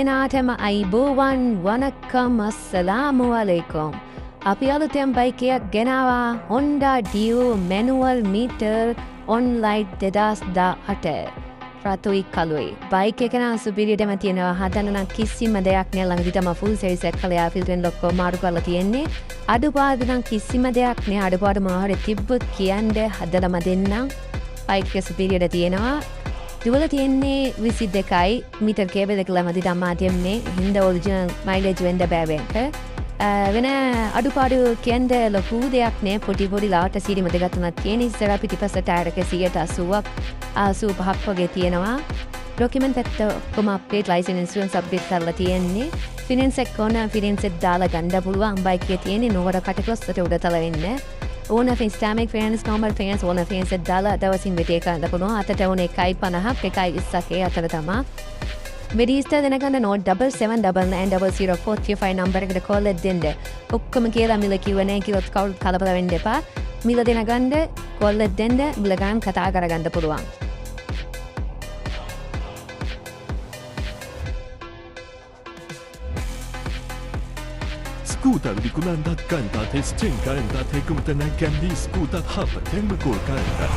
දෙනාටම අයිබෝවන් වනක්කම් අස්සලාමු අලයිකුම්. අපි අලුතෙන් බයිකයක් ගෙනවා Honda Dio manual meter online 2018 රතුයි කළුයි. බයික් එක නම් සුපිරියටම තියෙනවා. හදන්න නම් කිසිම දෙයක් නෑ. ළඟදී තමයි full service එක කළා. ෆිල්ටරෙන් ලොක්කෝ මාරු කරලා තියෙන්නේ. අඩුපාඩු නම් කිසිම දෙයක් නෑ. අඩුපාඩු මොහොරේ තිබ්බොත් කියන්නේ හදලම දෙන්නම්. බයික් එක සුපිරියට තියෙනවා. දුවල තියෙන්නේ 22යි මීටර් කේබල් එක ළමදී තමයි තියන්නේ. හින්දා ඔරිජිනල් මයිලේජ් වෙන්න බෑ වෙන අඩුපාඩු කියන්නේ ලොකු දෙයක් නෑ. පොඩි ලාට සීරිම දෙකක් තුනක් තියෙන. ඉස්සර පිටිපස්ස ටයර් එක 180ක් 85ක් වගේ තියෙනවා. ඩොකියුමන්ට් පැත්ත ඔක්කොම අප්ඩේට් ලයිසන්ස් ඉන්ෂුරන්ස් අප්ඩේට් කරලා තියෙන්නේ. ෆිනන්ස් එක ඕන ෆිනන්ස් එක දාලා ගන්න පුළුවන්. බයික් එකේ තියෙන්නේ නෝවර කටුගස්තොට උඩතලවෙන්න. ඕන ෆින්ස්ටාමික් ෆිනන්ස් නෝමල් ෆිනන්ස් ඕන ෆිනන්ස් එක දාලා දවසින් වෙටේ කරන්න පුළුවන්. අතට ඕන 1.50ක් 1.20ක් අතර තමයි. මෙඩිස්ටර් දෙනගන්න නෝට් 77990043 නම්බර එකට කෝල් එකක් දෙන්න. ඔක්කොම කියලා මිල කිව්ව නෑ කිව්වොත් කවුරුත් කලබල වෙන්න එපා. මිල දෙනගන්න කෝල් එකක් දෙන්න මිල ගන්න කතා කරගන්න පුළුවන්. Scooter vikunanda kanta tes chenka enda tekumtana Kandy Scooter Hub temma kanta.